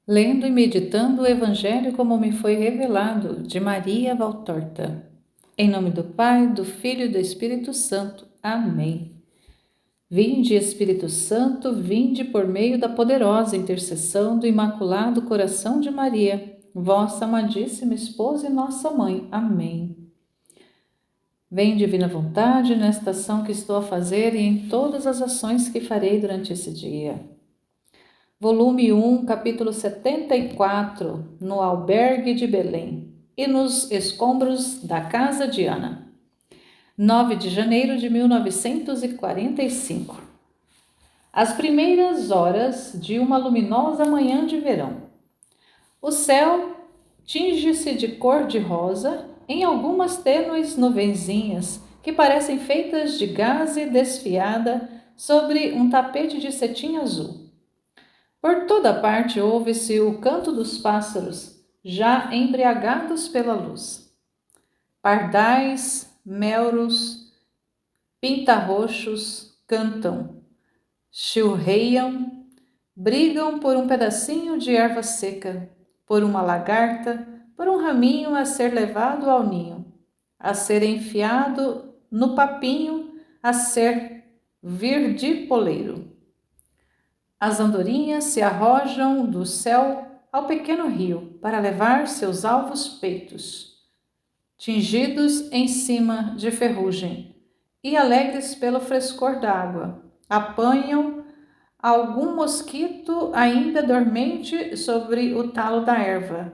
Lendo e meditando o Evangelho como me foi revelado, de Maria Valtorta. Em nome do Pai, do Filho e do Espírito Santo. Amém. Vinde, Espírito Santo, vinde por meio da poderosa intercessão do Imaculado Coração de Maria, vossa amadíssima esposa e nossa mãe. Amém. Vem, divina vontade, nesta ação que estou a fazer e em todas as ações que farei durante esse dia. Volume 1, capítulo 74, no albergue de Belém e nos escombros da casa de Ana. 9 de janeiro de 1945. As primeiras horas de uma luminosa manhã de verão. O céu tinge-se de cor de rosa em algumas tênues nuvenzinhas que parecem feitas de gaze desfiada sobre um tapete de cetim azul. Por toda parte ouve-se o canto dos pássaros, já embriagados pela luz. Pardais, melros, pintarroxos cantam, chilreiam, brigam por um pedacinho de erva seca, por uma lagarta, por um raminho a ser levado ao ninho, a ser enfiado no papinho, a ser virdipoleiro. As andorinhas se arrojam do céu ao pequeno rio para levar seus alvos peitos, tingidos em cima de ferrugem, e alegres pelo frescor da água, apanham algum mosquito ainda dormente sobre o talo da erva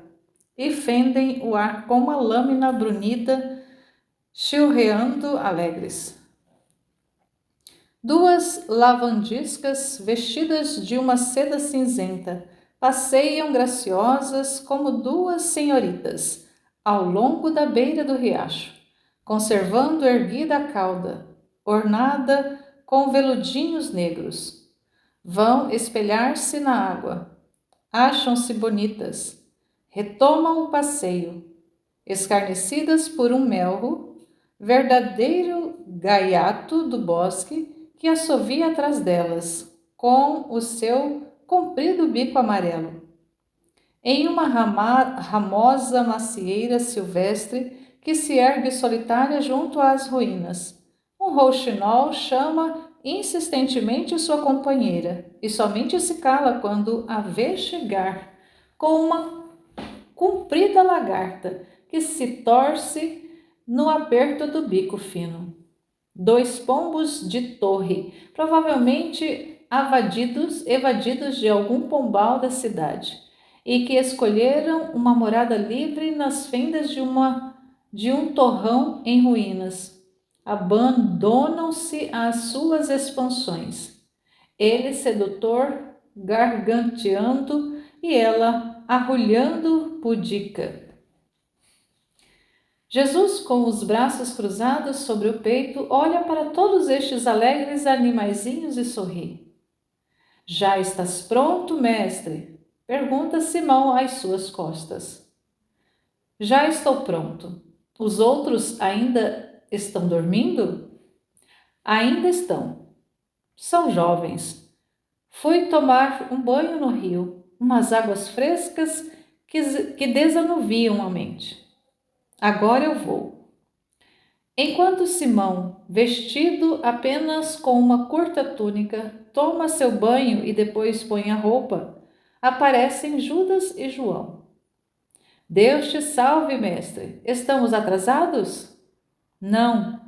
e fendem o ar com uma lâmina brunida, chilreando alegres. Duas lavandiscas vestidas de uma seda cinzenta passeiam graciosas como duas senhoritas ao longo da beira do riacho, conservando erguida a cauda, ornada com veludinhos negros. Vão espelhar-se na água, acham-se bonitas, retomam o passeio, escarnecidas por um melro, verdadeiro gaiato do bosque, que assovia atrás delas, com o seu comprido bico amarelo. Em uma ramosa macieira silvestre que se ergue solitária junto às ruínas, um rouxinol chama insistentemente sua companheira e somente se cala quando a vê chegar com uma comprida lagarta que se torce no aperto do bico fino. Dois pombos de torre, provavelmente evadidos de algum pombal da cidade, e que escolheram uma morada livre nas fendas de um torrão em ruínas. Abandonam-se às suas expansões. Ele sedutor, garganteando, e ela arrulhando pudica. Jesus, com os braços cruzados sobre o peito, olha para todos estes alegres animaizinhos e sorri. Já estás pronto, mestre? Pergunta Simão às suas costas. Já estou pronto. Os outros ainda estão dormindo? Ainda estão. São jovens. Fui tomar um banho no rio, umas águas frescas que desanuviam a mente. Agora eu vou. Enquanto Simão, vestido apenas com uma curta túnica, toma seu banho e depois põe a roupa, aparecem Judas e João. Deus te salve, mestre. Estamos atrasados? Não.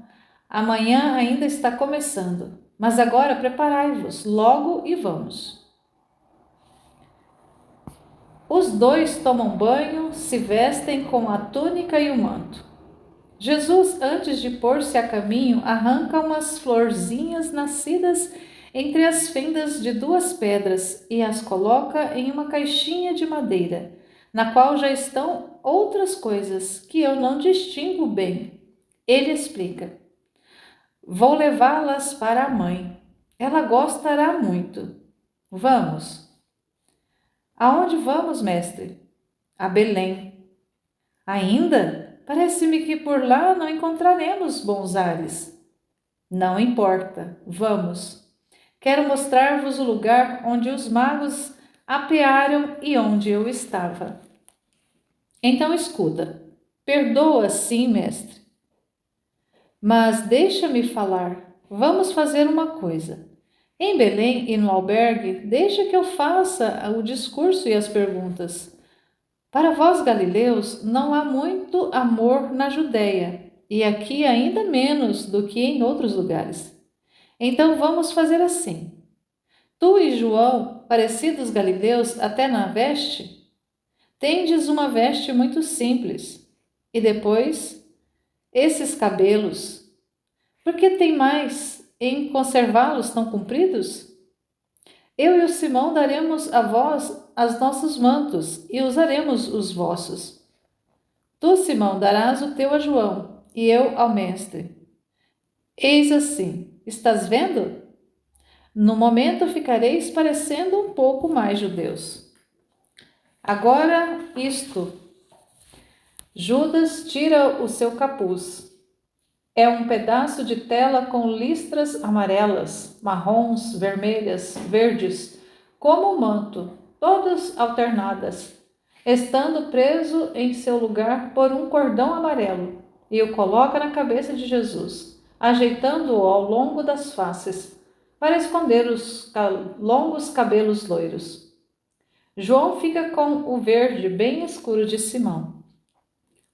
Amanhã ainda está começando, mas agora preparai-vos logo e vamos. Os dois tomam banho, se vestem com a túnica e o manto. Jesus, antes de pôr-se a caminho, arranca umas florzinhas nascidas entre as fendas de duas pedras e as coloca em uma caixinha de madeira, na qual já estão outras coisas que eu não distingo bem. Ele explica: vou levá-las para a mãe. Ela gostará muito. Vamos. Aonde vamos, mestre? A Belém. Ainda? Parece-me que por lá não encontraremos bons ares. Não importa, vamos. Quero mostrar-vos o lugar onde os magos apearam e onde eu estava. Então escuta, perdoa sim, mestre, mas deixa-me falar. Vamos fazer uma coisa. Em Belém e no albergue, deixa que eu faça o discurso e as perguntas. Para vós, galileus, não há muito amor na Judéia, e aqui ainda menos do que em outros lugares. Então vamos fazer assim. Tu e João, parecidos galileus até na veste, tendes uma veste muito simples. E depois, esses cabelos, por que tem mais em conservá-los tão compridos? Eu e o Simão daremos a vós os nossos mantos e usaremos os vossos. Tu, Simão, darás o teu a João, e eu ao mestre. Eis assim, estás vendo? No momento ficareis parecendo um pouco mais judeus. Agora isto, Judas tira o seu capuz. É um pedaço de tela com listras amarelas, marrons, vermelhas, verdes, como um manto, todas alternadas, estando preso em seu lugar por um cordão amarelo, e o coloca na cabeça de Jesus, ajeitando-o ao longo das faces, para esconder os longos cabelos loiros. João fica com o verde bem escuro de Simão.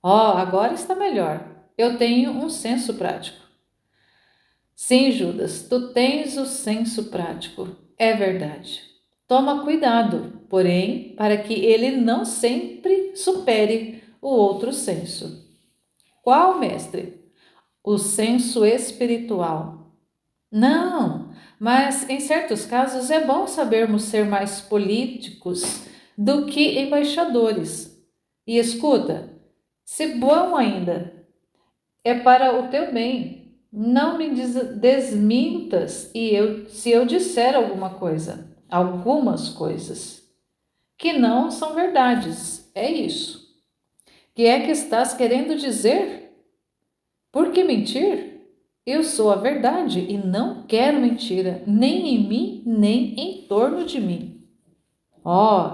Agora está melhor. Eu tenho um senso prático. Sim, Judas, tu tens o senso prático. É verdade. Toma cuidado, porém, para que ele não sempre supere o outro senso. Qual, mestre? O senso espiritual. Não, mas em certos casos é bom sabermos ser mais políticos do que embaixadores. E escuta, se bom ainda, é para o teu bem. Não me desmintas se eu disser algumas coisas, que não são verdades. É isso. Que é que estás querendo dizer? Por que mentir? Eu sou a verdade e não quero mentira, nem em mim, nem em torno de mim.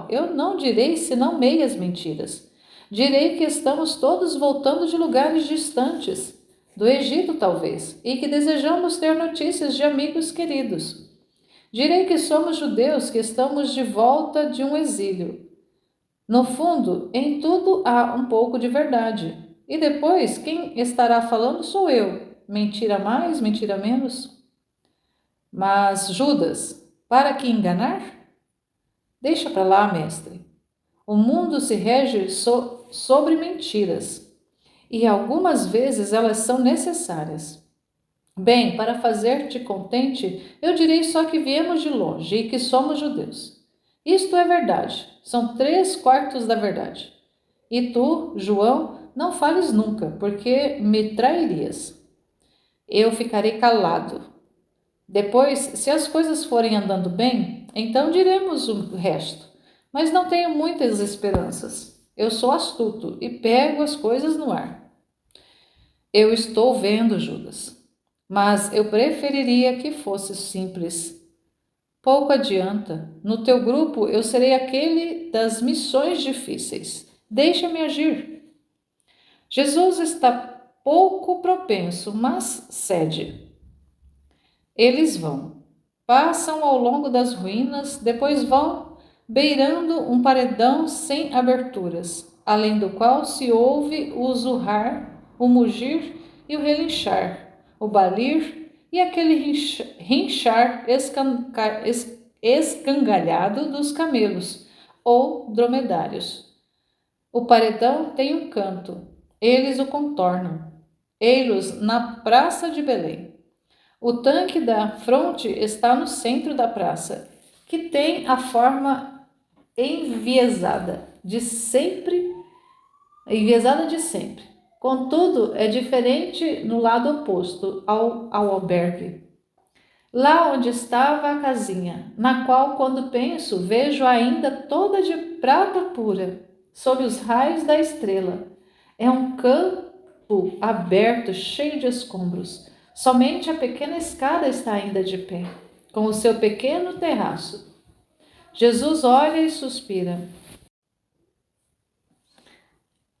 Eu não direi senão meias mentiras. Direi que estamos todos voltando de lugares distantes, do Egito talvez, e que desejamos ter notícias de amigos queridos. Direi que somos judeus que estamos de volta de um exílio. No fundo, em tudo há um pouco de verdade. E depois, quem estará falando sou eu. Mentira mais, mentira menos? Mas, Judas, para que enganar? Deixa para lá, mestre. O mundo se rege sobre mentiras, e algumas vezes elas são necessárias. Bem, para fazer-te contente, eu direi só que viemos de longe e que somos judeus. Isto é verdade, são 3/4 da verdade. E tu, João, não fales nunca, porque me trairias. Eu ficarei calado. Depois, se as coisas forem andando bem, então diremos o resto. Mas não tenho muitas esperanças. Eu sou astuto e pego as coisas no ar. Eu estou vendo, Judas, mas eu preferiria que fosse simples. Pouco adianta. No teu grupo eu serei aquele das missões difíceis. Deixa-me agir. Jesus está pouco propenso, mas cede. Eles vão. Passam ao longo das ruínas, depois vão beirando um paredão sem aberturas, além do qual se ouve o zurrar, o mugir e o relinchar, o balir e aquele rinchar escangalhado dos camelos ou dromedários. O paredão tem um canto, eles o contornam. Ei-los na praça de Belém. O tanque da fronte está no centro da praça, que tem a forma enviesada de sempre. Contudo, é diferente no lado oposto ao albergue. Lá onde estava a casinha, na qual, quando penso, vejo ainda toda de prata pura, sob os raios da estrela. É um campo aberto, cheio de escombros. Somente a pequena escada está ainda de pé, com o seu pequeno terraço. Jesus olha e suspira.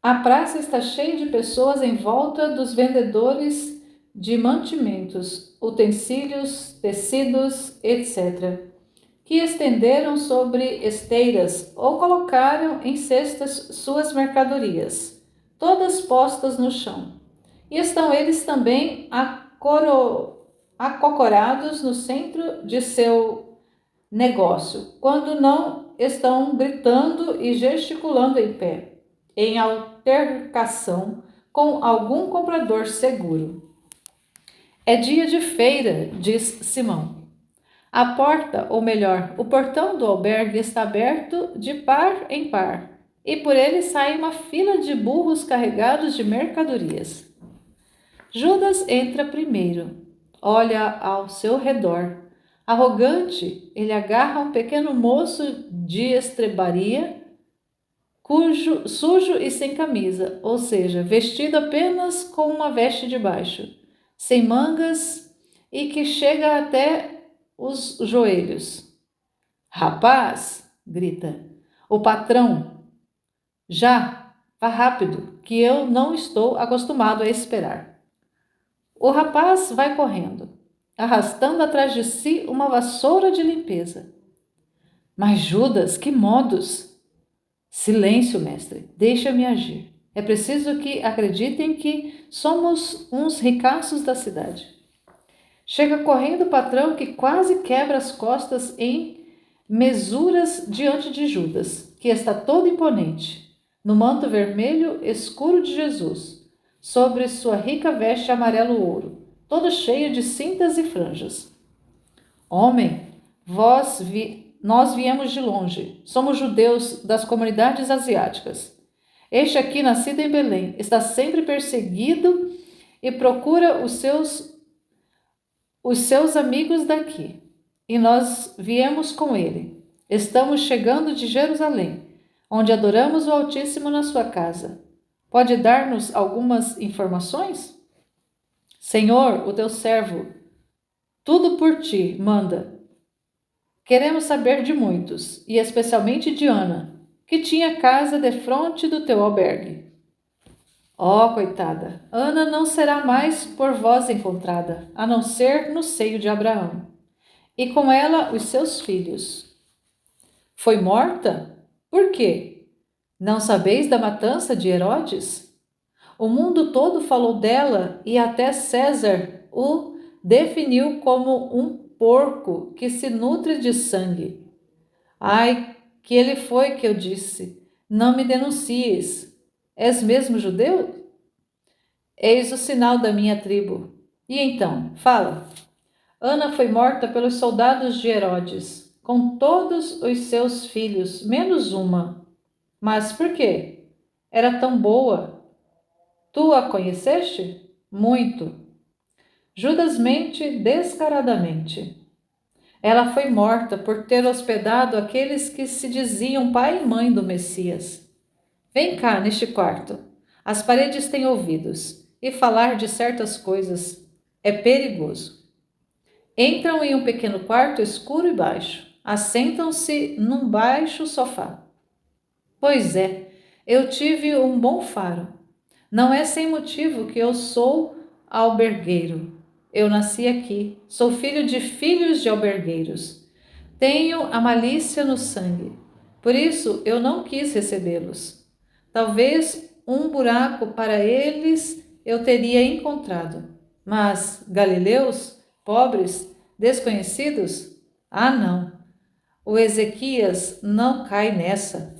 A praça está cheia de pessoas em volta dos vendedores de mantimentos, utensílios, tecidos, etc., que estenderam sobre esteiras ou colocaram em cestas suas mercadorias, todas postas no chão. E estão eles também acocorados no centro de seu negócio, quando não estão gritando e gesticulando em pé, em altercação com algum comprador seguro. É dia de feira, diz Simão. A porta, ou melhor, o portão do albergue está aberto de par em par, e por ele sai uma fila de burros carregados de mercadorias. Judas entra primeiro, olha ao seu redor. Arrogante, ele agarra um pequeno moço de estrebaria, sujo e sem camisa, ou seja, vestido apenas com uma veste de baixo, sem mangas e que chega até os joelhos. Rapaz, grita, o patrão, já, vá rápido, que eu não estou acostumado a esperar. O rapaz vai correndo, arrastando atrás de si uma vassoura de limpeza. Mas Judas, que modos! Silêncio, mestre, deixa-me agir. É preciso que acreditem que somos uns ricaços da cidade. Chega correndo o patrão que quase quebra as costas em mesuras diante de Judas, que está todo imponente, no manto vermelho escuro de Jesus, sobre sua rica veste amarelo-ouro, todo cheio de cintas e franjas. Homem, nós viemos de longe, somos judeus das comunidades asiáticas. Este aqui, nascido em Belém, está sempre perseguido e procura os seus amigos daqui. E nós viemos com ele. Estamos chegando de Jerusalém, onde adoramos o Altíssimo na sua casa. Pode dar-nos algumas informações? Senhor, o teu servo, tudo por ti, manda. Queremos saber de muitos, e especialmente de Ana, que tinha casa defronte do teu albergue. Ó, coitada, Ana não será mais por vós encontrada, a não ser no seio de Abraão, e com ela os seus filhos. Foi morta? Por quê? Não sabeis da matança de Herodes? O mundo todo falou dela e até César o definiu como um porco que se nutre de sangue. Ai, que ele foi que eu disse, não me denuncies. És mesmo judeu? Eis o sinal da minha tribo. E então, fala. Ana foi morta pelos soldados de Herodes, com todos os seus filhos, menos uma. Mas por quê? Era tão boa. Tu a conheceste? Muito. Judas mente descaradamente. Ela foi morta por ter hospedado aqueles que se diziam pai e mãe do Messias. Vem cá, neste quarto. As paredes têm ouvidos, e falar de certas coisas é perigoso. Entram em um pequeno quarto escuro e baixo. Assentam-se num baixo sofá. Pois é, eu tive um bom faro. Não é sem motivo que eu sou albergueiro. Eu nasci aqui, sou filho de filhos de albergueiros. Tenho a malícia no sangue. Por isso eu não quis recebê-los. Talvez um buraco para eles eu teria encontrado. Mas galileus, pobres, desconhecidos? Ah, não. O Ezequias não cai nessa.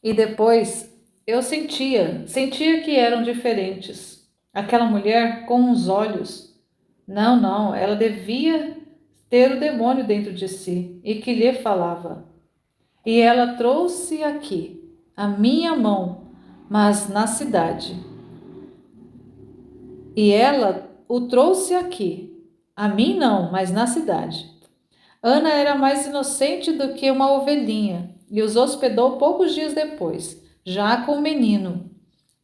E depois eu sentia que eram diferentes. Aquela mulher com uns olhos. Não, ela devia ter o demônio dentro de si e que lhe falava. E ela trouxe aqui a minha mão, mas na cidade. E ela o trouxe aqui, a mim não, mas na cidade. Ana era mais inocente do que uma ovelhinha e os hospedou poucos dias depois, já com o menino.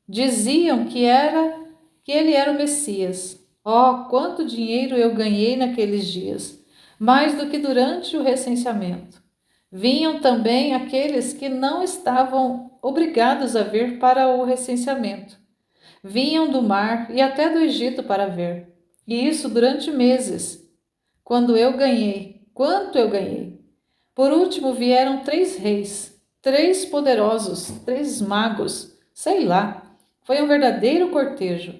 Diziam que ele era o Messias. Oh, quanto dinheiro eu ganhei naqueles dias, mais do que durante o recenseamento. Vinham também aqueles que não estavam obrigados a vir para o recenseamento. Vinham do mar e até do Egito para ver. E isso durante meses. Quanto eu ganhei! Por último vieram 3 reis, 3 poderosos, 3 magos, sei lá. Foi um verdadeiro cortejo.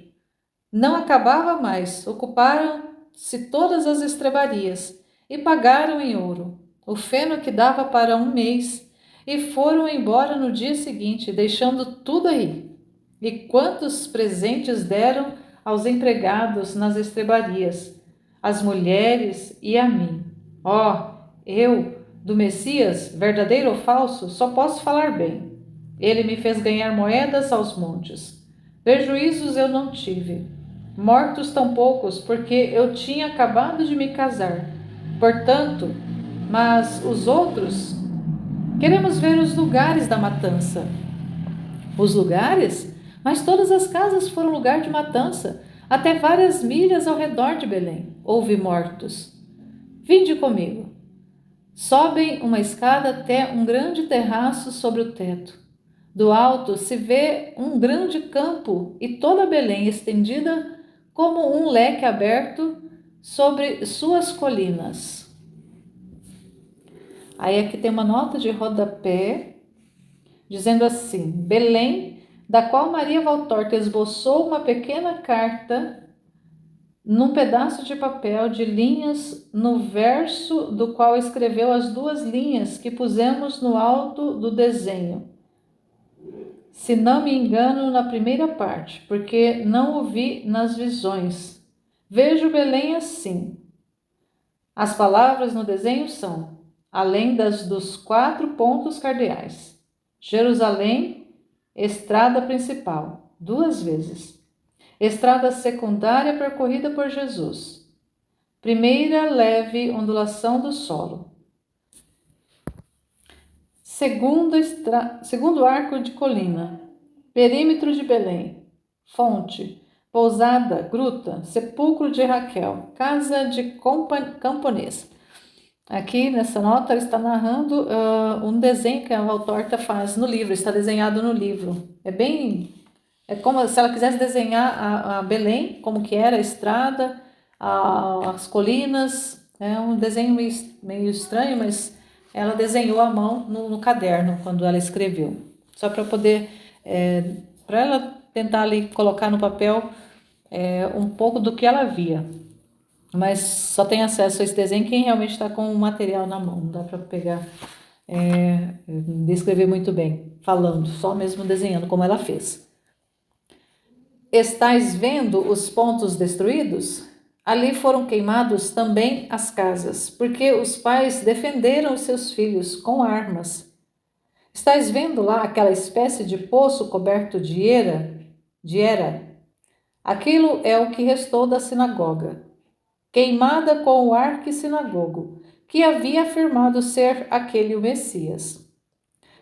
Não acabava mais, ocuparam-se todas as estrebarias e pagaram em ouro o feno que dava para um mês e foram embora no dia seguinte, deixando tudo aí. E quantos presentes deram aos empregados nas estrebarias, às mulheres e a mim. Eu, do Messias, verdadeiro ou falso, só posso falar bem. Ele me fez ganhar moedas aos montes. Prejuízos eu não tive. Mortos tão poucos, porque eu tinha acabado de me casar. Portanto, mas os outros, queremos ver os lugares da matança. Os lugares? Mas todas as casas foram lugar de matança, até várias milhas ao redor de Belém. Houve mortos. Vinde comigo. Sobem uma escada até um grande terraço sobre o teto. Do alto se vê um grande campo e toda Belém estendida como um leque aberto sobre suas colinas. Aí aqui tem uma nota de rodapé dizendo assim: Belém, da qual Maria Valtorta esboçou uma pequena carta num pedaço de papel de linhas, no verso do qual escreveu as 2 linhas que pusemos no alto do desenho. Se não me engano, na primeira parte, porque não o vi nas visões. Vejo Belém assim. As palavras no desenho são, além dos 4 pontos cardeais: Jerusalém, estrada principal, 2 vezes. Estrada secundária percorrida por Jesus. Primeira leve ondulação do solo. Segundo arco de colina. Perímetro de Belém. Fonte. Pousada, gruta, sepulcro de Raquel, casa de camponês. Aqui nessa nota ela está narrando um desenho que a Valtorta faz no livro, está desenhado no livro. É como se ela quisesse desenhar a Belém, como que era a estrada, as colinas. É um desenho meio estranho, mas ela desenhou à mão no caderno quando ela escreveu. Só para poder, para ela tentar ali colocar no papel um pouco do que ela via. Mas só tem acesso a esse desenho quem realmente está com o material na mão. Não dá para pegar, descrever muito bem, falando, só mesmo desenhando como ela fez. Estais vendo os pontos destruídos? Ali foram queimados também as casas, porque os pais defenderam os seus filhos com armas. Estais vendo lá aquela espécie de poço coberto de era? Aquilo é o que restou da sinagoga, queimada com o arquissinagogo, que havia afirmado ser aquele o Messias.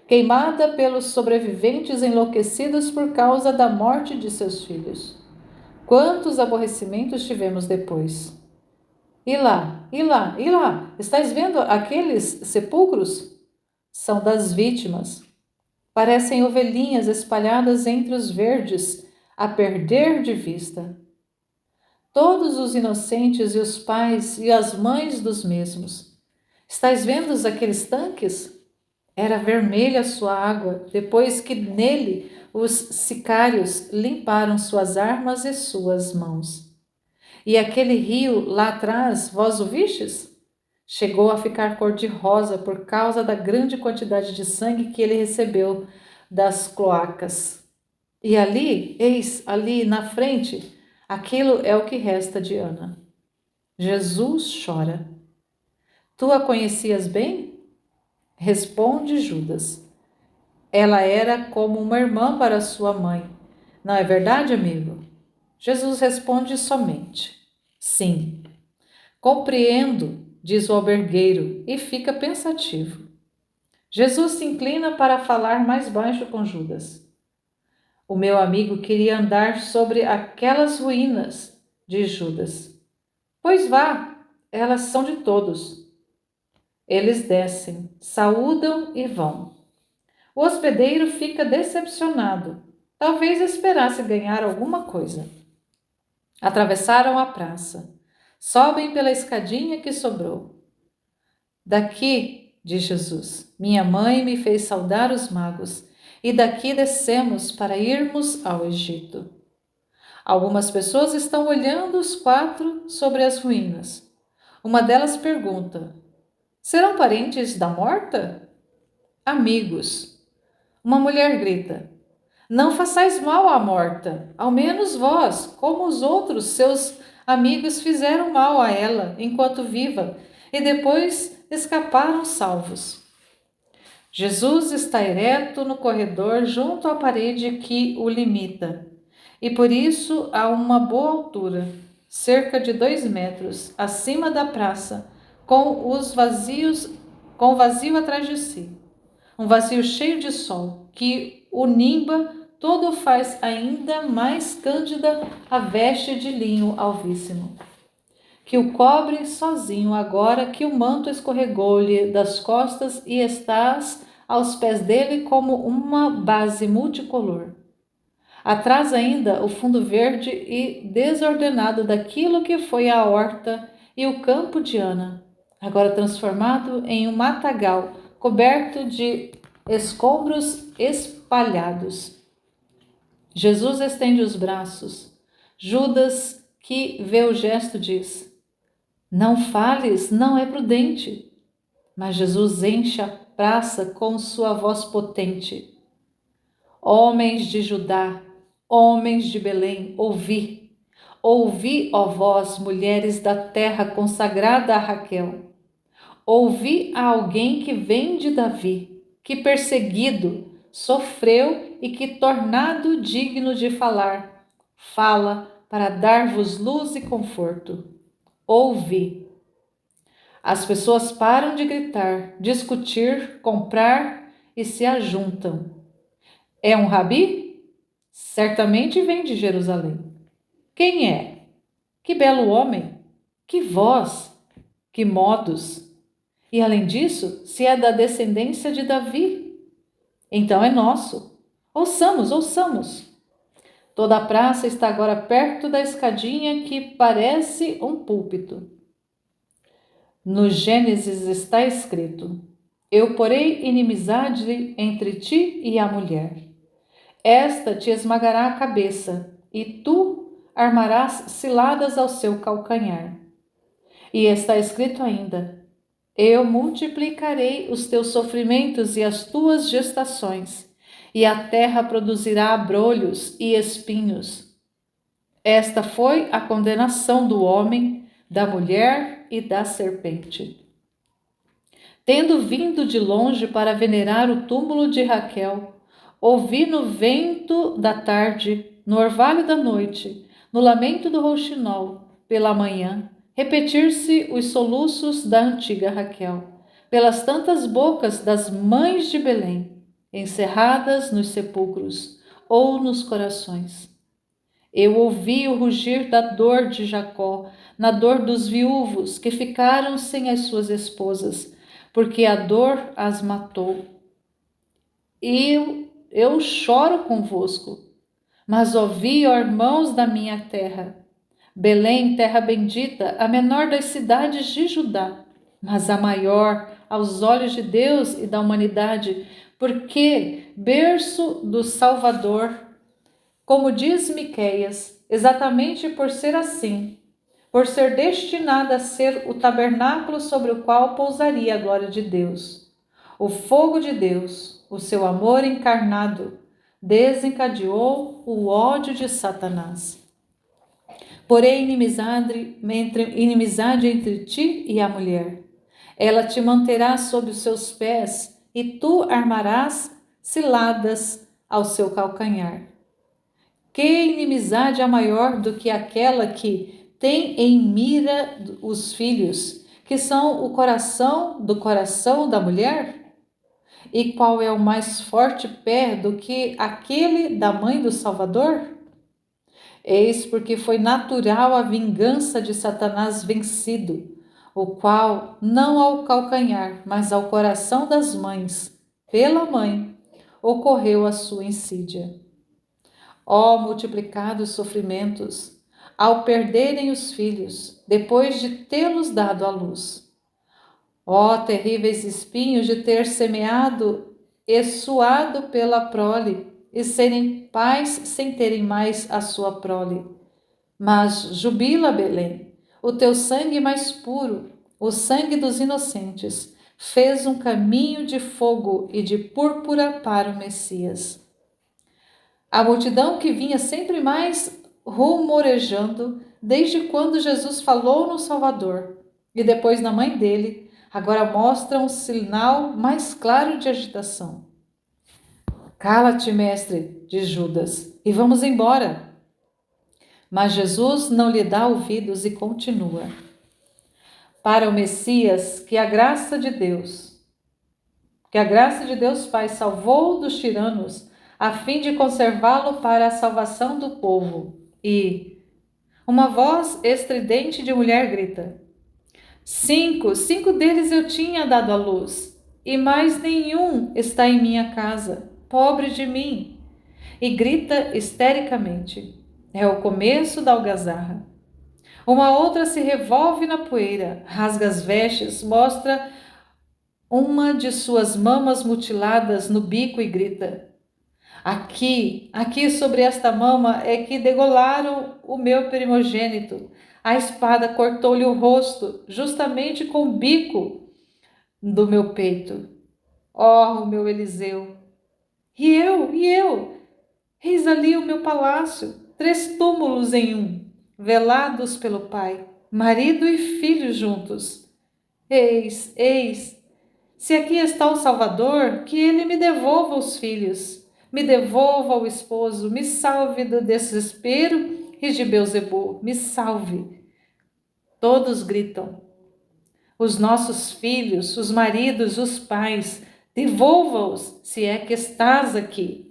Queimada pelos sobreviventes enlouquecidos por causa da morte de seus filhos. Quantos aborrecimentos tivemos depois? E lá, e lá, e lá, estáis vendo aqueles sepulcros? São das vítimas. Parecem ovelhinhas espalhadas entre os verdes, a perder de vista. Todos os inocentes e os pais e as mães dos mesmos. Estáis vendo aqueles tanques? Era vermelha a sua água, depois que nele os sicários limparam suas armas e suas mãos. E aquele rio lá atrás, vós o vistes? Chegou a ficar cor-de-rosa por causa da grande quantidade de sangue que ele recebeu das cloacas. E ali, eis ali na frente, aquilo é o que resta de Ana. Jesus chora. Tu a conhecias bem? Responde Judas. Ela era como uma irmã para sua mãe. Não é verdade, amigo? Jesus responde somente: sim. Compreendo, diz o albergueiro e fica pensativo. Jesus se inclina para falar mais baixo com Judas. O meu amigo queria andar sobre aquelas ruínas, diz Judas. Pois vá, elas são de todos. Eles descem, saúdam e vão. O hospedeiro fica decepcionado. Talvez esperasse ganhar alguma coisa. Atravessaram a praça. Sobem pela escadinha que sobrou. Daqui, diz Jesus, minha mãe me fez saudar os magos, e daqui descemos para irmos ao Egito. Algumas pessoas estão olhando os quatro sobre as ruínas. Uma delas pergunta: serão parentes da morta? Amigos. Uma mulher grita: não façais mal à morta, ao menos vós, como os outros seus amigos fizeram mal a ela enquanto viva e depois escaparam salvos. Jesus está ereto no corredor junto à parede que o limita, e por isso a uma boa altura, cerca de 2 metros, acima da praça, com o vazio atrás de si. Um vazio cheio de sol, que o nimba todo faz ainda mais cândida a veste de linho alvíssimo, que o cobre sozinho agora que o manto escorregou-lhe das costas e estás aos pés dele como uma base multicolor. Atrás ainda o fundo verde e desordenado daquilo que foi a horta e o campo de Ana, agora transformado em um matagal coberto de escombros espalhados. Jesus estende os braços. Judas, que vê o gesto, diz: não fales, não é prudente. Mas Jesus enche a praça com sua voz potente: homens de Judá, homens de Belém, ouvi. Ouvi, ó vós, mulheres da terra consagrada a Raquel. Ouvi a alguém que vem de Davi, que perseguido, sofreu e que tornado digno de falar, fala para dar-vos luz e conforto. Ouvi. As pessoas param de gritar, discutir, comprar e se ajuntam. É um rabi? Certamente vem de Jerusalém. Quem é? Que belo homem! Que voz! Que modos! E além disso, se é da descendência de Davi, então é nosso. Ouçamos, ouçamos. Toda a praça está agora perto da escadinha que parece um púlpito. No Gênesis está escrito: eu porei inimizade entre ti e a mulher. Esta te esmagará a cabeça, e tu armarás ciladas ao seu calcanhar. E está escrito ainda: eu multiplicarei os teus sofrimentos e as tuas gestações, e a terra produzirá abrolhos e espinhos. Esta foi a condenação do homem, da mulher e da serpente. Tendo vindo de longe para venerar o túmulo de Raquel, ouvi no vento da tarde, no orvalho da noite, no lamento do rouxinol, pela manhã, repetir-se os soluços da antiga Raquel, pelas tantas bocas das mães de Belém, encerradas nos sepulcros ou nos corações. Eu ouvi o rugir da dor de Jacó, na dor dos viúvos que ficaram sem as suas esposas, porque a dor as matou. Eu choro convosco, mas ouvi, ó irmãos da minha terra, Belém, terra bendita, a menor das cidades de Judá, mas a maior aos olhos de Deus e da humanidade, porque berço do Salvador, como diz Miqueias, exatamente por ser assim, por ser destinada a ser o tabernáculo sobre o qual pousaria a glória de Deus. O fogo de Deus, o seu amor encarnado, desencadeou o ódio de Satanás. Porém, inimizade entre ti e a mulher. Ela te manterá sob os seus pés, e tu armarás ciladas ao seu calcanhar. Que inimizade é maior do que aquela que tem em mira os filhos, que são o coração da mulher? E qual é o mais forte pé do que aquele da mãe do Salvador? Eis porque foi natural a vingança de Satanás vencido. o qual não ao calcanhar, mas ao coração das mães, pela mãe, ocorreu a sua insídia. Ó multiplicados sofrimentos, ao perderem os filhos, depois de tê-los dado à luz. Ó terríveis espinhos de ter semeado e suado pela prole, e serem pais sem terem mais a sua prole. Mas jubila, Belém, o teu sangue mais puro, o sangue dos inocentes, fez um caminho de fogo e de púrpura para o Messias. A multidão que vinha sempre mais rumorejando, desde quando Jesus falou no Salvador e depois na mãe dele, agora mostra um sinal mais claro de agitação. Cala-te, mestre, diz Judas, e vamos embora. Mas Jesus não lhe dá ouvidos e continua. Para o Messias, que a graça de Deus Pai salvou dos tiranos, a fim de conservá-lo para a salvação do povo. E uma voz estridente de mulher grita: cinco deles eu tinha dado à luz, e mais nenhum está em minha casa. Pobre de mim! E grita histericamente. É o começo da algazarra. Uma outra se revolve na poeira, rasga as vestes, mostra uma de suas mamas mutiladas no bico e grita: aqui sobre esta mama é que degolaram o meu primogênito. A espada cortou-lhe o rosto, justamente com o bico do meu peito. Oh, o meu Eliseu! E eu? Eis ali o meu palácio, 3 túmulos em um, velados pelo pai, marido e filho juntos. Eis, se aqui está o Salvador, que ele me devolva os filhos, me devolva o esposo, me salve do desespero e de Beelzebul, me salve. Todos gritam: os nossos filhos, os maridos, os pais, devolva-os, se é que estás aqui.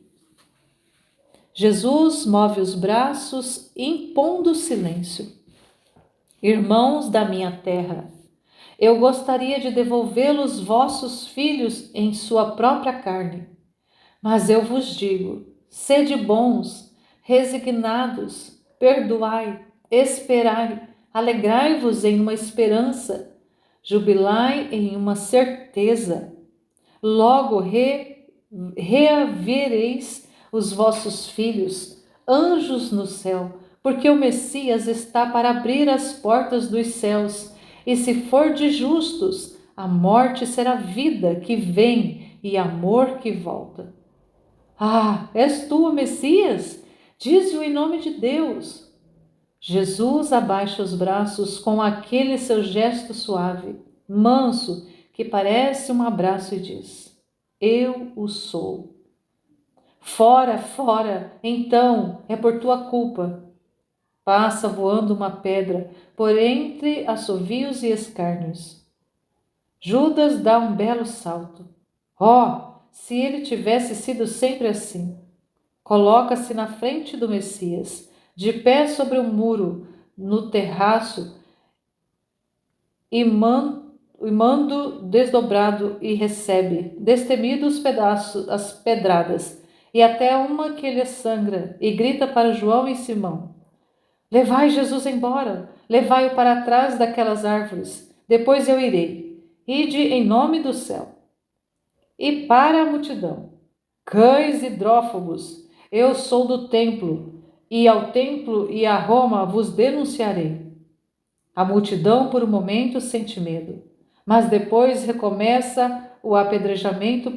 Jesus move os braços, impondo silêncio. Irmãos da minha terra, eu gostaria de devolvê-los vossos filhos em sua própria carne. Mas eu vos digo, sede bons, resignados, perdoai, esperai, alegrai-vos em uma esperança, jubilai em uma certeza. Logo reavereis os vossos filhos, anjos no céu, porque o Messias está para abrir as portas dos céus, e se for de justos, a morte será vida que vem e amor que volta. Ah, és tu o Messias? Dize-o em nome de Deus. Jesus abaixa os braços com aquele seu gesto suave, manso, que parece um abraço e diz: eu o sou. Fora, então é por tua culpa. Passa voando uma pedra por entre assovios e escárnios. Judas dá um belo salto. Oh, se ele tivesse sido sempre assim! Coloca-se na frente do Messias, de pé sobre o muro, no terraço, e mando desdobrado e recebe, destemido os pedaços, as pedradas, e até uma que lhe sangra, e grita para João e Simão: levai Jesus embora, levai-o para trás daquelas árvores, depois eu irei. Ide em nome do céu. E para a multidão: cães hidrófobos, eu sou do templo, e ao templo e a Roma vos denunciarei. A multidão por um momento sente medo, mas depois recomeça o apedrejamento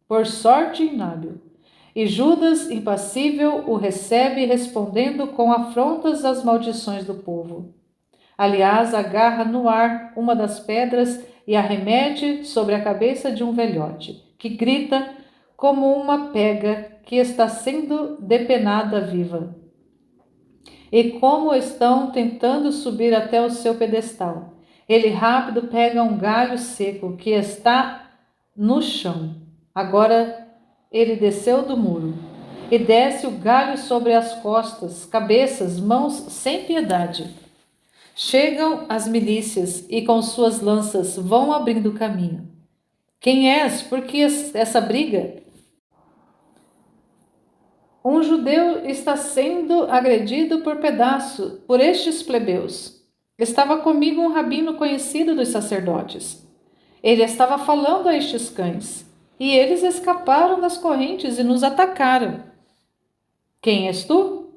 por sorte inábil. E Judas, impassível, o recebe, respondendo com afrontas às maldições do povo. Aliás, agarra no ar uma das pedras e arremete sobre a cabeça de um velhote, que grita como uma pega que está sendo depenada viva. E como estão tentando subir até o seu pedestal, ele rápido pega um galho seco que está no chão. Agora ele desceu do muro e desce o galho sobre as costas, cabeças, mãos, sem piedade. Chegam as milícias e com suas lanças vão abrindo caminho. Quem és? Por que essa briga? Um judeu está sendo agredido por pedaço por estes plebeus. Estava comigo um rabino conhecido dos sacerdotes. Ele estava falando a estes cães, e eles escaparam das correntes e nos atacaram. Quem és tu?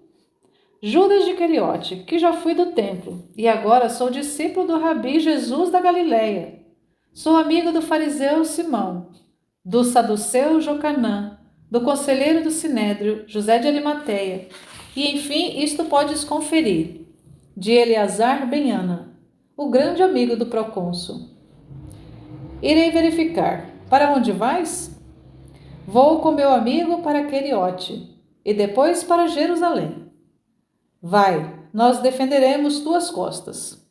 Judas de Queriote, que já fui do templo, e agora sou discípulo do Rabi Jesus da Galileia. Sou amigo do fariseu Simão, do saduceu Jocanã, do conselheiro do Sinédrio, José de Arimateia, e enfim isto podes conferir, de Eleazar ben Ana, o grande amigo do procônsul. Irei verificar. Para onde vais? Vou com meu amigo para Queriote, e depois para Jerusalém. Vai, nós defenderemos tuas costas.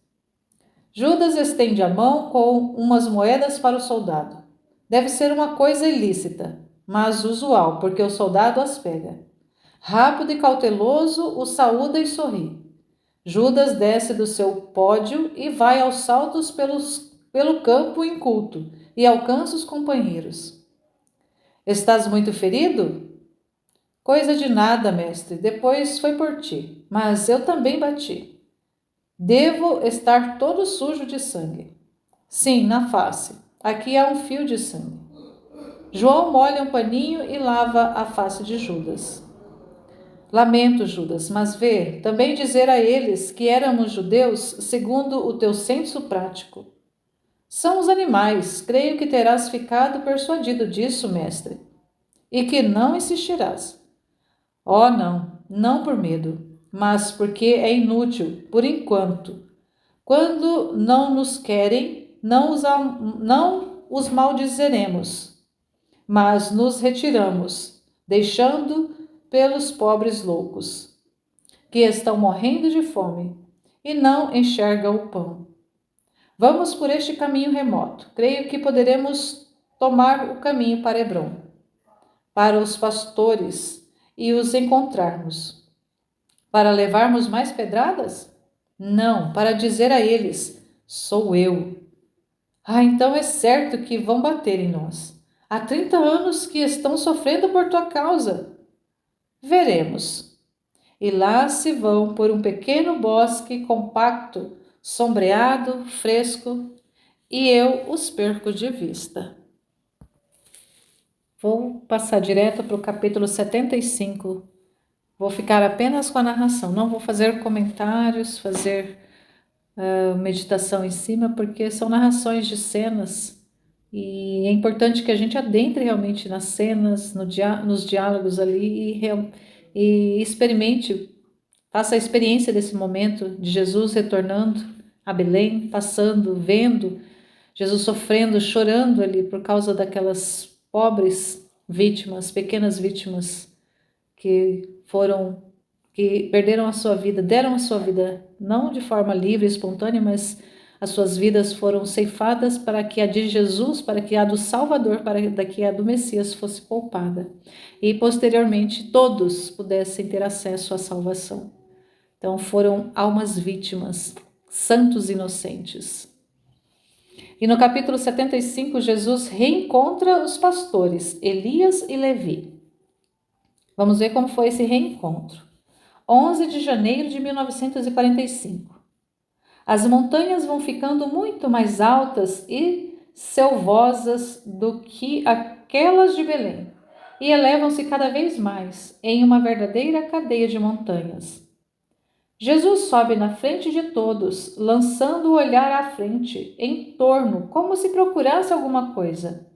Judas estende a mão com umas moedas para o soldado. Deve ser uma coisa ilícita, mas usual, porque o soldado as pega. Rápido e cauteloso, o saúda e sorri. Judas desce do seu pódio e vai aos saltos pelo campo inculto e alcança os companheiros. Estás muito ferido? Coisa de nada, mestre, depois foi por ti, mas eu também bati. Devo estar todo sujo de sangue. Sim, na face. Aqui há um fio de sangue. João molha um paninho e lava a face de Judas. Lamento, Judas, mas vê, também dizer a eles que éramos judeus segundo o teu senso prático. São os animais, creio que terás ficado persuadido disso, mestre, e que não insistirás. Oh, não, não por medo, mas porque é inútil, por enquanto. Quando não nos querem, não os maldizeremos, mas nos retiramos, deixando pelos pobres loucos, que estão morrendo de fome e não enxergam o pão. Vamos por este caminho remoto. Creio que poderemos tomar o caminho para Hebrom, para os pastores e os encontrarmos. Para levarmos mais pedradas? Não, para dizer a eles: sou eu. Ah, então é certo que vão bater em nós. Há 30 anos que estão sofrendo por tua causa. Veremos. E lá se vão por um pequeno bosque compacto, sombreado, fresco, e eu os perco de vista. Vou passar direto para o capítulo 75. Vou ficar apenas com a narração, não vou fazer comentários, fazer meditação em cima, porque são narrações de cenas e é importante que a gente adentre realmente nas cenas, nos diálogos ali e experimente, faça a experiência desse momento de Jesus retornando a Belém, passando, vendo Jesus sofrendo, chorando ali por causa daquelas pobres vítimas, pequenas vítimas que perderam a sua vida, deram a sua vida, não de forma livre, espontânea, mas as suas vidas foram ceifadas para que a de Jesus, para que a do Salvador, para que a do Messias fosse poupada. E posteriormente todos pudessem ter acesso à salvação. Então foram almas vítimas, santos inocentes. E no capítulo 75, Jesus reencontra os pastores, Elias e Levi. Vamos ver como foi esse reencontro. 11 de janeiro de 1945. As montanhas vão ficando muito mais altas e selvosas do que aquelas de Belém e elevam-se cada vez mais em uma verdadeira cadeia de montanhas. Jesus sobe na frente de todos, lançando o olhar à frente, em torno, como se procurasse alguma coisa.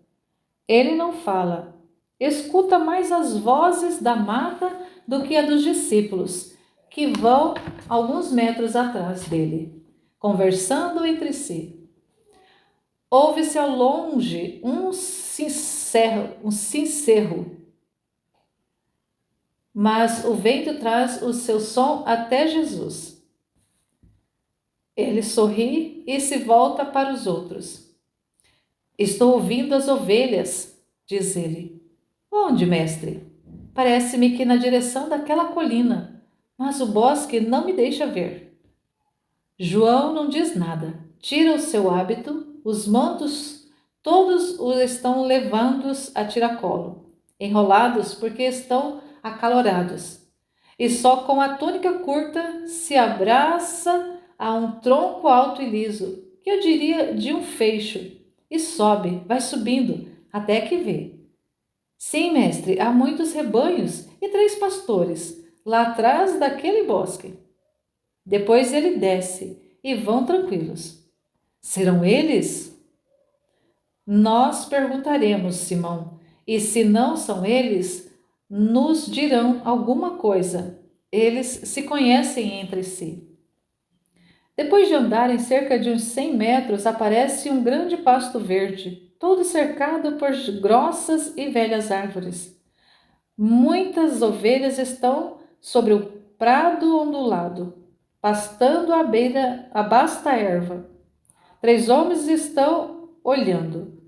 Ele não fala. Escuta mais as vozes da mata do que a dos discípulos, que vão alguns metros atrás dele, conversando entre si. Ouve-se ao longe um cincérro, mas o vento traz o seu som até Jesus. Ele sorri e se volta para os outros. Estou ouvindo as ovelhas, diz ele. Onde, mestre? Parece-me que na direção daquela colina, mas o bosque não me deixa ver. João não diz nada. Tira o seu hábito, os mantos todos o estão levando-os a tiracolo, enrolados porque estão acalorados. E só com a túnica curta se abraça a um tronco alto e liso, que eu diria de um feixo, e sobe, vai subindo, até que vê. Sim, mestre, há muitos rebanhos e 3 pastores, lá atrás daquele bosque. Depois ele desce e vão tranquilos. Serão eles? Nós perguntaremos, Simão, e se não são eles, nos dirão alguma coisa. Eles se conhecem entre si. Depois de andarem cerca de uns 100 metros, aparece um grande pasto verde, todo cercado por grossas e velhas árvores. Muitas ovelhas estão sobre o prado ondulado, pastando à beira a basta erva. 3 homens estão olhando.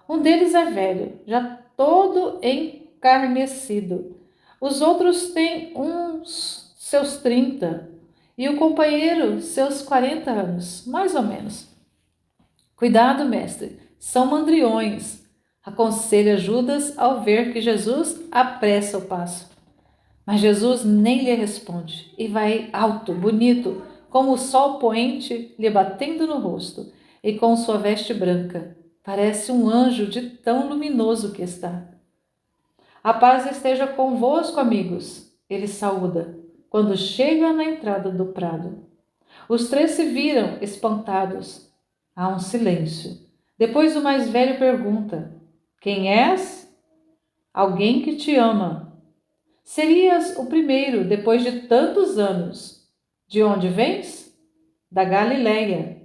Um deles é velho, já todo encarnecido. Os outros têm uns seus 30 e o companheiro seus 40 anos, mais ou menos. Cuidado, mestre, são mandriões, aconselha Judas ao ver que Jesus apressa o passo. Mas Jesus nem lhe responde e vai alto, bonito, como o sol poente lhe batendo no rosto e com sua veste branca. Parece um anjo de tão luminoso que está. A paz esteja convosco, amigos, ele saúda, quando chega na entrada do prado. Os 3 se viram espantados. Há um silêncio. Depois o mais velho pergunta: Quem és? Alguém que te ama. Serias o primeiro depois de tantos anos. De onde vens? Da Galileia.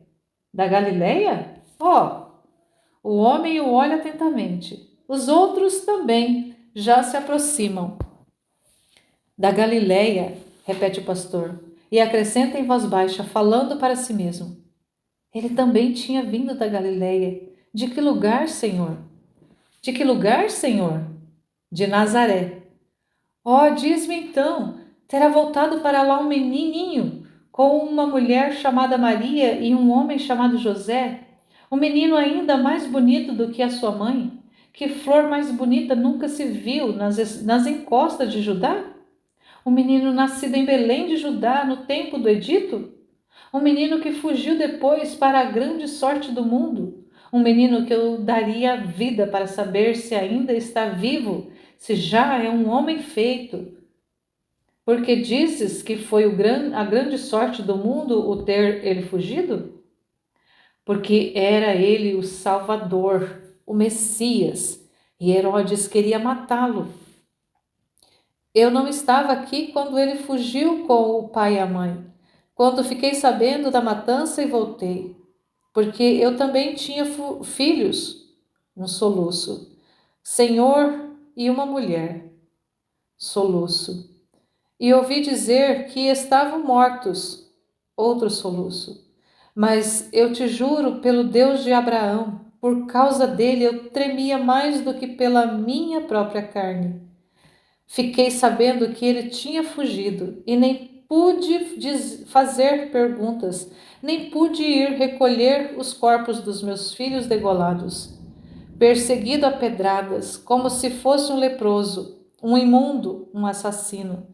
Da Galileia? Oh! O homem o olha atentamente. Os outros também já se aproximam. Da Galileia, repete o pastor, e acrescenta em voz baixa, falando para si mesmo. Ele também tinha vindo da Galileia. De que lugar, Senhor? De que lugar, Senhor? De Nazaré. Oh, diz-me então, terá voltado para lá um menininho com uma mulher chamada Maria e um homem chamado José? Um menino ainda mais bonito do que a sua mãe? Que flor mais bonita nunca se viu nas encostas de Judá? Um menino nascido em Belém de Judá, no tempo do Egito? Um menino que fugiu depois para a grande sorte do mundo? Um menino que eu daria a vida para saber se ainda está vivo, se já é um homem feito. Porque dizes que foi a grande sorte do mundo o ter ele fugido? Porque era ele o Salvador, o Messias, e Herodes queria matá-lo. Eu não estava aqui quando ele fugiu com o pai e a mãe, quando fiquei sabendo da matança e voltei, porque eu também tinha filhos, um soluço, Senhor e uma mulher, soluço. E ouvi dizer que estavam mortos, outro soluço. Mas eu te juro pelo Deus de Abraão, por causa dele eu tremia mais do que pela minha própria carne. Fiquei sabendo que ele tinha fugido e nem pude fazer perguntas, nem pude ir recolher os corpos dos meus filhos degolados. Perseguido a pedradas, como se fosse um leproso, um imundo, um assassino.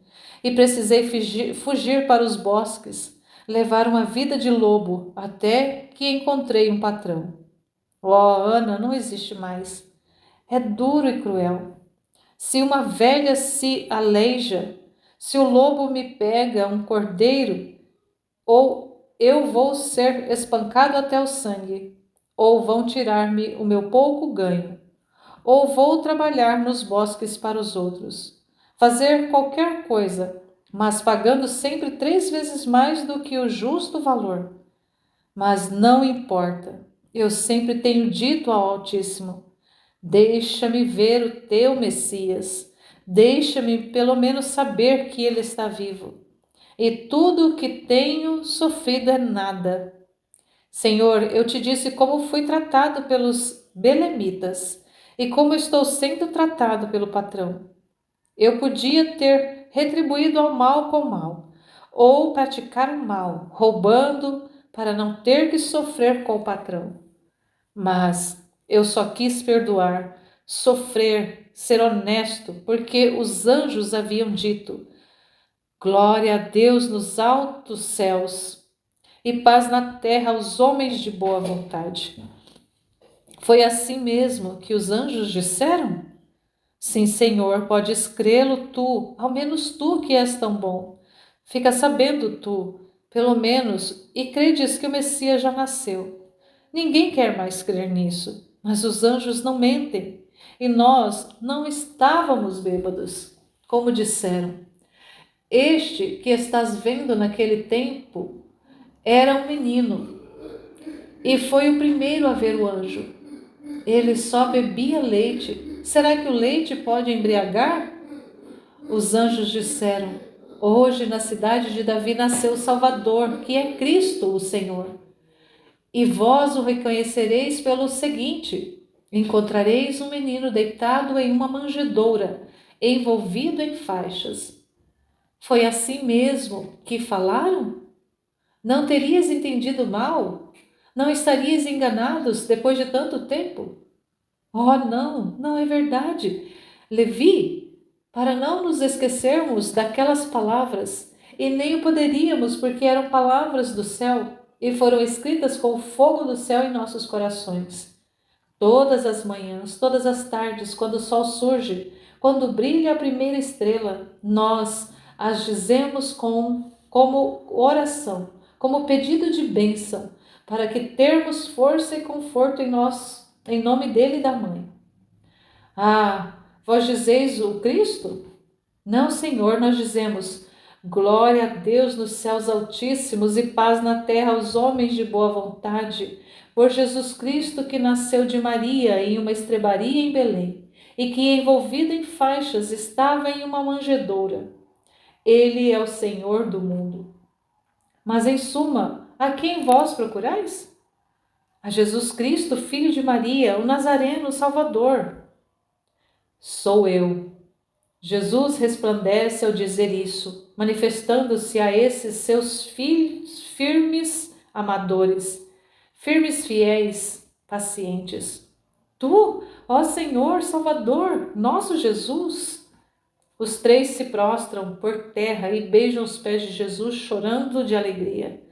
E precisei fugir para os bosques, levar uma vida de lobo, até que encontrei um patrão. Oh, Ana, não existe mais. É duro e cruel. Se uma velha se aleija, se o lobo me pega um cordeiro, ou eu vou ser espancado até o sangue, ou vão tirar-me o meu pouco ganho, ou vou trabalhar nos bosques para os outros, fazer qualquer coisa, mas pagando sempre 3 vezes mais do que o justo valor. Mas não importa, eu sempre tenho dito ao Altíssimo: deixa-me ver o teu Messias, deixa-me pelo menos saber que ele está vivo. E tudo o que tenho sofrido é nada. Senhor, eu te disse como fui tratado pelos belemitas e como estou sendo tratado pelo patrão. Eu podia ter retribuído ao mal com mal, ou praticar o mal, roubando, para não ter que sofrer com o patrão. Mas eu só quis perdoar, sofrer, ser honesto, porque os anjos haviam dito: glória a Deus nos altos céus e paz na terra aos homens de boa vontade. Foi assim mesmo que os anjos disseram? Sim, Senhor, podes crê-lo tu, ao menos tu que és tão bom. Fica sabendo tu, pelo menos, e credes que o Messias já nasceu. Ninguém quer mais crer nisso, mas os anjos não mentem, e nós não estávamos bêbados, como disseram. Este que estás vendo naquele tempo era um menino, e foi o primeiro a ver o anjo. Ele só bebia leite. Será que o leite pode embriagar? Os anjos disseram: hoje na cidade de Davi nasceu o Salvador, que é Cristo, o Senhor. E vós o reconhecereis pelo seguinte: encontrareis um menino deitado em uma manjedoura, envolvido em faixas. Foi assim mesmo que falaram? Não terias entendido mal? Não estarias enganados depois de tanto tempo? Oh, não, não é verdade. Levi, para não nos esquecermos daquelas palavras, e nem o poderíamos, porque eram palavras do céu e foram escritas com o fogo do céu em nossos corações. Todas as manhãs, todas as tardes, quando o sol surge, quando brilha a primeira estrela, nós as dizemos como oração, como pedido de bênção, para que termos força e conforto em nós, em nome dele e da mãe. Ah, vós dizeis o Cristo? Não, Senhor, nós dizemos: glória a Deus nos céus altíssimos e paz na terra aos homens de boa vontade, por Jesus Cristo que nasceu de Maria em uma estrebaria em Belém, e que envolvido em faixas estava em uma manjedoura. Ele é o Senhor do mundo. Mas em suma, a quem vós procurais? A Jesus Cristo, filho de Maria, o Nazareno, o Salvador. Sou eu. Jesus resplandece ao dizer isso, manifestando-se a esses seus filhos firmes amadores, firmes fiéis, pacientes. Tu, ó Senhor, Salvador, nosso Jesus. Os três se prostram por terra e beijam os pés de Jesus, chorando de alegria.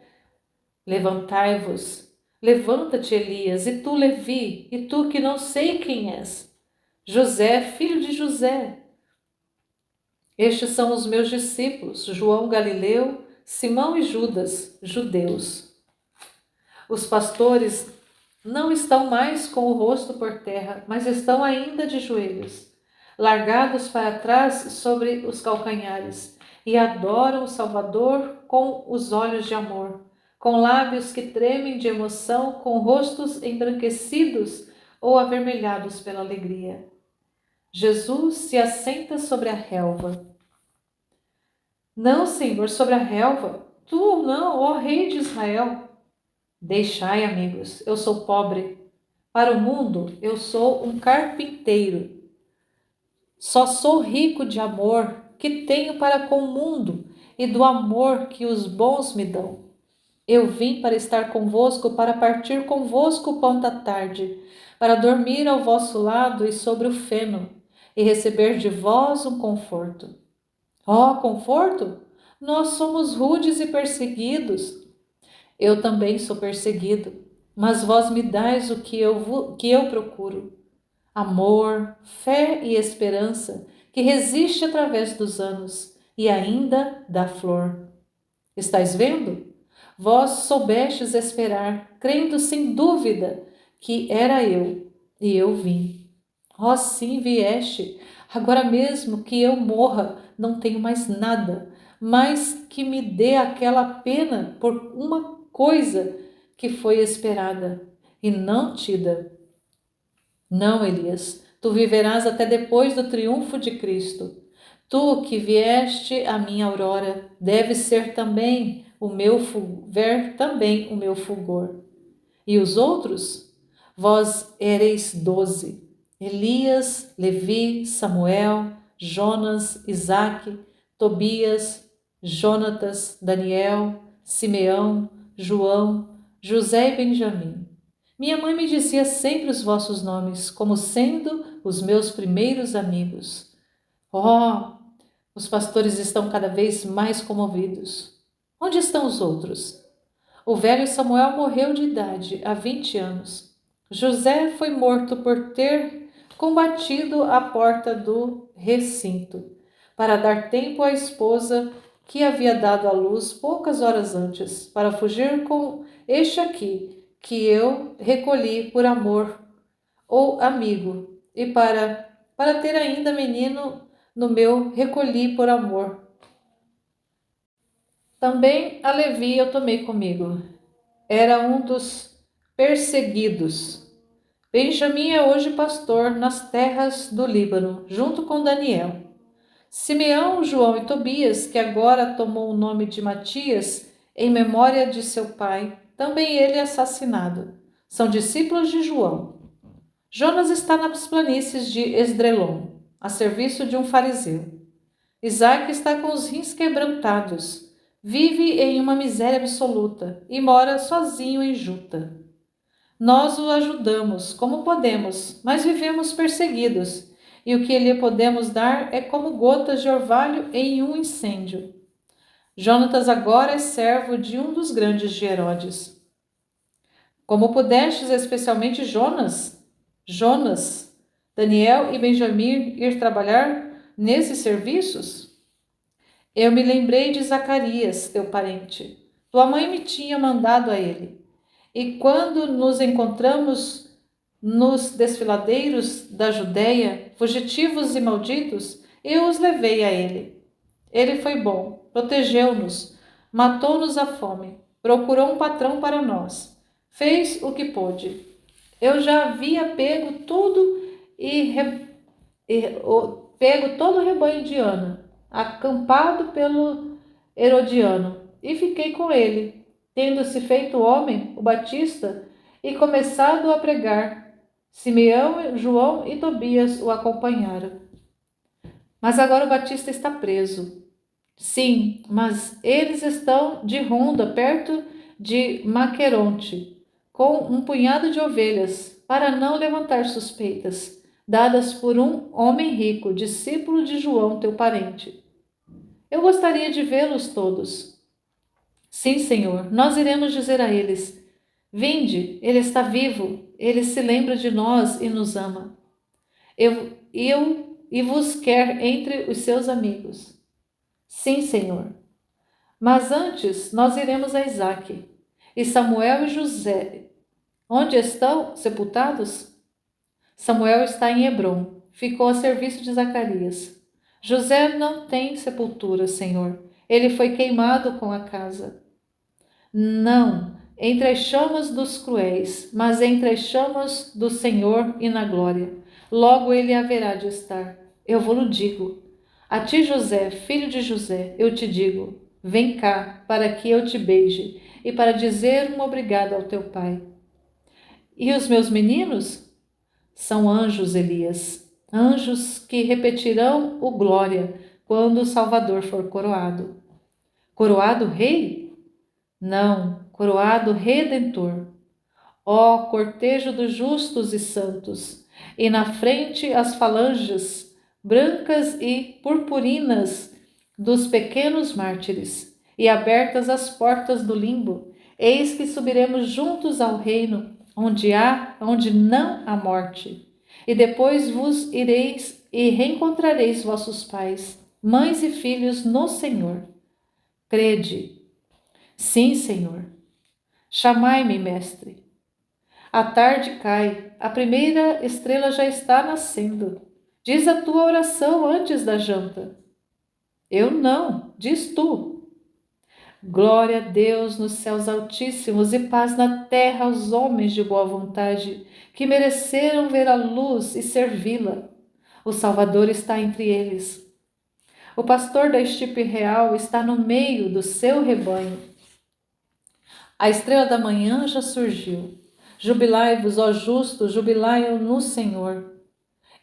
Levantai-vos, levanta-te, Elias, e tu, Levi, e tu que não sei quem és. José, filho de José. Estes são os meus discípulos, João Galileu, Simão e Judas, judeus. Os pastores não estão mais com o rosto por terra, mas estão ainda de joelhos, largados para trás sobre os calcanhares, e adoram o Salvador com os olhos de amor, com lábios que tremem de emoção, com rostos embranquecidos ou avermelhados pela alegria. Jesus se assenta sobre a relva. Não, Senhor, sobre a relva. Tu não, ó Rei de Israel. Deixai, amigos, eu sou pobre. Para o mundo, eu sou um carpinteiro. Só sou rico de amor que tenho para com o mundo e do amor que os bons me dão. Eu vim para estar convosco, para partir convosco o pão da tarde, para dormir ao vosso lado e sobre o feno, e receber de vós um conforto. Ó, conforto? Nós somos rudes e perseguidos. Eu também sou perseguido, mas vós me dais o que eu procuro. Amor, fé e esperança, que resiste através dos anos e ainda dá flor. Estais vendo? Vós soubestes esperar, crendo sem dúvida que era eu, e eu vim. Ó, sim, vieste. Agora mesmo que eu morra, não tenho mais nada, mas que me dê aquela pena por uma coisa que foi esperada e não tida. Não, Elias, tu viverás até depois do triunfo de Cristo. Tu que vieste a minha aurora, deves ser também ver também o meu fulgor. E os outros? Vós ereis 12. Elias, Levi, Samuel, Jonas, Isaque, Tobias, Jonatas, Daniel, Simeão, João, José e Benjamim. Minha mãe me dizia sempre os vossos nomes, como sendo os meus primeiros amigos. Oh, os pastores estão cada vez mais comovidos. Onde estão os outros? O velho Samuel morreu de idade, há 20 anos. José foi morto por ter combatido à porta do recinto, para dar tempo à esposa que havia dado à luz poucas horas antes, para fugir com este aqui, que eu recolhi por amor ou amigo, e para ter ainda menino no meu recolhi por amor. Também a Levi eu tomei comigo. Era um dos perseguidos. Benjamim é hoje pastor nas terras do Líbano, junto com Daniel. Simeão, João e Tobias, que agora tomou o nome de Matias, em memória de seu pai, também ele é assassinado. São discípulos de João. Jonas está nas planícies de Esdrelon, a serviço de um fariseu. Isaac está com os rins quebrantados, vive em uma miséria absoluta e mora sozinho em Juta. Nós o ajudamos como podemos, mas vivemos perseguidos, e o que lhe podemos dar é como gotas de orvalho em um incêndio. Jonatas agora é servo de um dos grandes de Herodes. Como pudestes, especialmente Jonas, Daniel e Benjamim ir trabalhar nesses serviços? Eu me lembrei de Zacarias, teu parente. Tua mãe me tinha mandado a ele. E quando nos encontramos nos desfiladeiros da Judéia, fugitivos e malditos, eu os levei a ele. Ele foi bom, protegeu-nos, matou-nos a fome, procurou um patrão para nós, fez o que pôde. Eu já havia pego todo o rebanho de Ana, acampado pelo Herodiano, e fiquei com ele, tendo-se feito homem, o Batista, e começado a pregar. Simeão, João e Tobias o acompanharam. Mas agora o Batista está preso. Sim, mas eles estão de ronda perto de Maqueronte, com um punhado de ovelhas, para não levantar suspeitas, dadas por um homem rico, discípulo de João, teu parente. Eu gostaria de vê-los todos. Sim, Senhor, nós iremos dizer a eles: vinde, ele está vivo, ele se lembra de nós e nos ama. Eu e vos quer entre os seus amigos. Sim, Senhor. Mas antes nós iremos a Isaque. E Samuel e José, onde estão sepultados? Samuel está em Hebrom, ficou a serviço de Zacarias. José não tem sepultura, Senhor. Ele foi queimado com a casa. Não, entre as chamas dos cruéis, mas entre as chamas do Senhor e na glória. Logo ele haverá de estar. Eu vou-lo digo. A ti, José, filho de José, eu te digo: vem cá, para que eu te beije, e para dizer um obrigado ao teu pai. E os meus meninos? São anjos, Elias, anjos que repetirão o glória quando o Salvador for coroado. Coroado rei? Não, coroado redentor. Ó cortejo dos justos e santos, e na frente as falanges brancas e purpurinas dos pequenos mártires, e abertas as portas do limbo, eis que subiremos juntos ao reino, onde não há morte. E depois vos ireis e reencontrareis vossos pais, mães e filhos no Senhor. Crede. Sim, Senhor. Chamai-me, mestre. A tarde cai, a primeira estrela já está nascendo. Diz a tua oração antes da janta. Eu não, diz tu. Glória a Deus nos céus altíssimos e paz na terra aos homens de boa vontade, que mereceram ver a luz e servi-la. O Salvador está entre eles. O pastor da estirpe real está no meio do seu rebanho. A estrela da manhã já surgiu. Jubilai-vos, ó justos, jubilai no Senhor.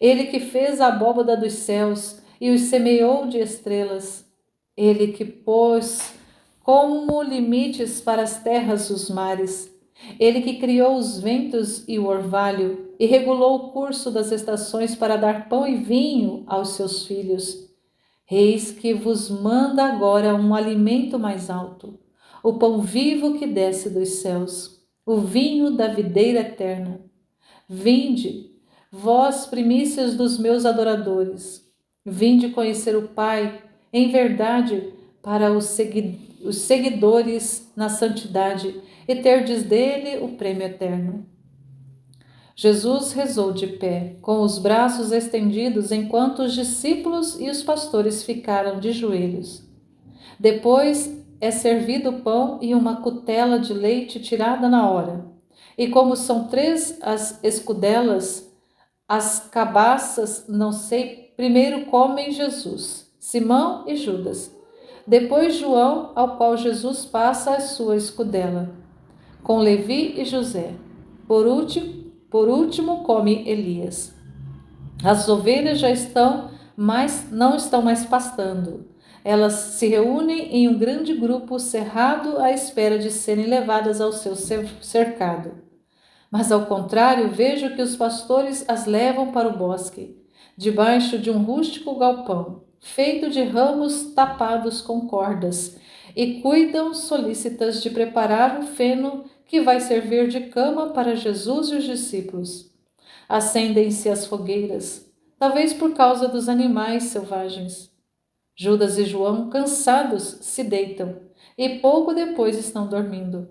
Ele que fez a abóbada dos céus e os semeou de estrelas. Ele que pôs como limites para as terras dos mares. Ele que criou os ventos e o orvalho, e regulou o curso das estações para dar pão e vinho aos seus filhos. Eis que vos manda agora um alimento mais alto, o pão vivo que desce dos céus, o vinho da videira eterna. Vinde, vós primícias dos meus adoradores, vinde conhecer o Pai, em verdade, para os seguidores na santidade, e terdes dele o prêmio eterno. Jesus rezou de pé, com os braços estendidos, enquanto os discípulos e os pastores ficaram de joelhos. Depois é servido o pão e uma cutela de leite tirada na hora. E como são 3 as escudelas, as cabaças, não sei, primeiro comem Jesus, Simão e Judas. Depois João, ao qual Jesus passa a sua escudela, com Levi e José. Por último come Elias. As ovelhas já estão, mas não estão mais pastando. Elas se reúnem em um grande grupo cerrado à espera de serem levadas ao seu cercado. Mas ao contrário, vejo que os pastores as levam para o bosque, debaixo de um rústico galpão, feito de ramos tapados com cordas, e cuidam solícitas de preparar o feno que vai servir de cama para Jesus e os discípulos. Acendem-se as fogueiras, talvez por causa dos animais selvagens. Judas e João, cansados, se deitam, e pouco depois estão dormindo.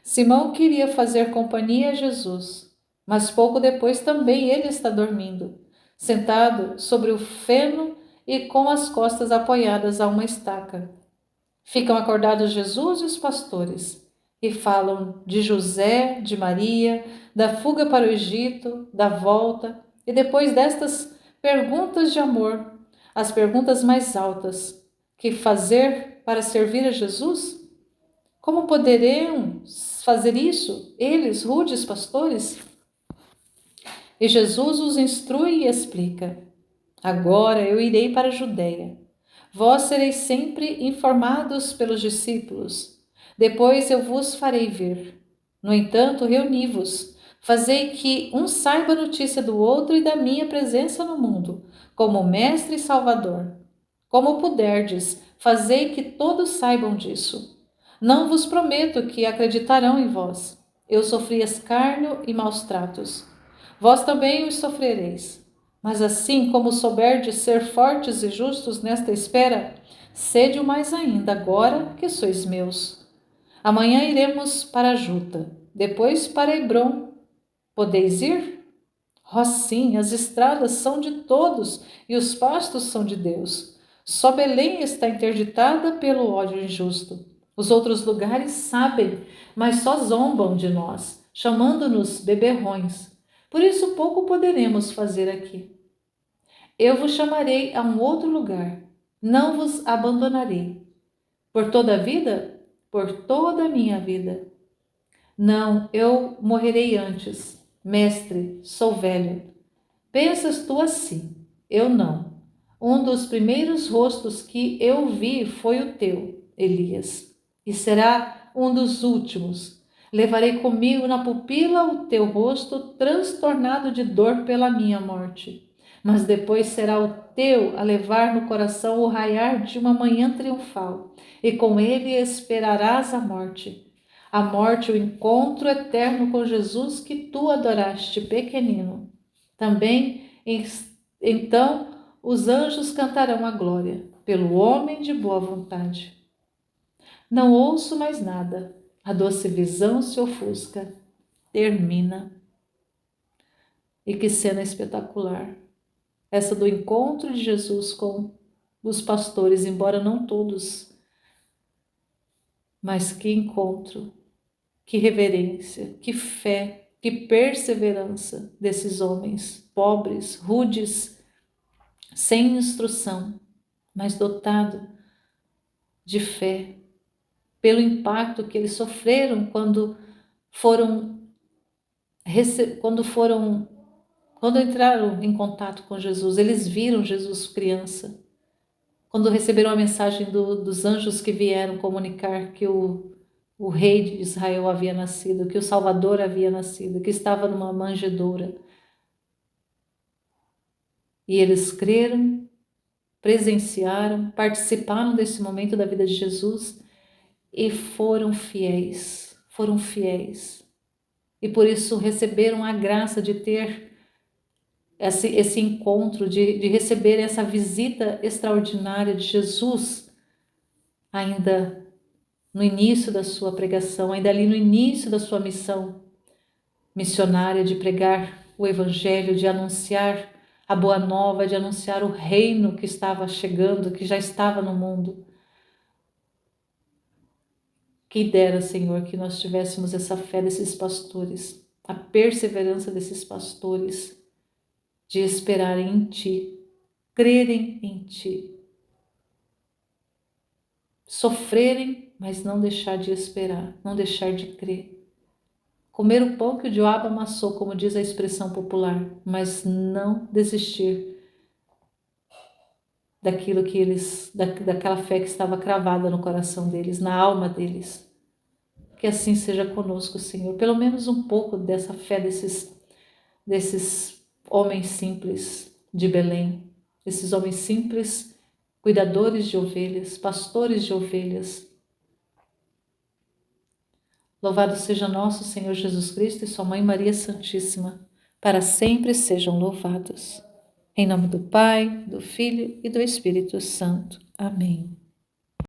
Simão queria fazer companhia a Jesus, mas pouco depois também ele está dormindo, sentado sobre o feno e com as costas apoiadas a uma estaca. Ficam acordados Jesus e os pastores e falam de José, de Maria, da fuga para o Egito, da volta, e depois destas perguntas de amor, as perguntas mais altas: que fazer para servir a Jesus? Como poderiam fazer isso, eles, rudes pastores? E Jesus os instrui e explica: agora eu irei para a Judeia. Vós sereis sempre informados pelos discípulos. Depois eu vos farei vir. No entanto, reuni-vos. Fazei que um saiba a notícia do outro e da minha presença no mundo, como Mestre e Salvador. Como puderdes, fazei que todos saibam disso. Não vos prometo que acreditarão em vós. Eu sofri escárnio e maus tratos. Vós também os sofrereis. Mas assim como souberdes ser fortes e justos nesta espera, sede o mais ainda agora que sois meus. Amanhã iremos para Juta, depois para Hebrom. Podeis ir? Oh, sim, as estradas são de todos e os pastos são de Deus. Só Belém está interditada pelo ódio injusto. Os outros lugares sabem, mas só zombam de nós, chamando-nos beberrões. Por isso pouco poderemos fazer aqui. Eu vos chamarei a um outro lugar, não vos abandonarei. Por toda a vida? Por toda a minha vida. Não, eu morrerei antes. Mestre, sou velho. Pensas tu assim? Eu não. Um dos primeiros rostos que eu vi foi o teu, Elias, e será um dos últimos. Levarei comigo na pupila o teu rosto transtornado de dor pela minha morte. Mas depois será o teu a levar no coração o raiar de uma manhã triunfal, e com ele esperarás a morte, o encontro eterno com Jesus que tu adoraste pequenino. Também, então, os anjos cantarão a glória pelo homem de boa vontade. Não ouço mais nada, a doce visão se ofusca, termina. E que cena espetacular! Essa do encontro de Jesus com os pastores, embora não todos, mas que encontro, que reverência, que fé, que perseverança desses homens pobres, rudes, sem instrução, mas dotado de fé, pelo impacto que eles sofreram quando entraram em contato com Jesus. Eles viram Jesus criança, quando receberam a mensagem dos anjos que vieram comunicar que o rei de Israel havia nascido, que o Salvador havia nascido, que estava numa manjedoura. E eles creram, presenciaram, participaram desse momento da vida de Jesus e foram fiéis, foram fiéis. E por isso receberam a graça de ter esse encontro, de receber essa visita extraordinária de Jesus, ainda no início da sua pregação, ainda ali no início da sua missão missionária de pregar o Evangelho, de anunciar a boa nova, de anunciar o reino que estava chegando, que já estava no mundo. Que dera, Senhor, que nós tivéssemos essa fé desses pastores, a perseverança desses pastores, de esperarem em Ti, crerem em Ti, sofrerem, mas não deixar de esperar, não deixar de crer. Comer o pão que o diabo amassou, como diz a expressão popular, mas não desistir daquilo que daquela fé que estava cravada no coração deles, na alma deles. Que assim seja conosco, Senhor, pelo menos um pouco dessa fé desses homens simples de Belém, esses homens simples, cuidadores de ovelhas, pastores de ovelhas. Louvado seja nosso Senhor Jesus Cristo e sua Mãe Maria Santíssima, para sempre sejam louvados. Em nome do Pai, do Filho e do Espírito Santo. Amém.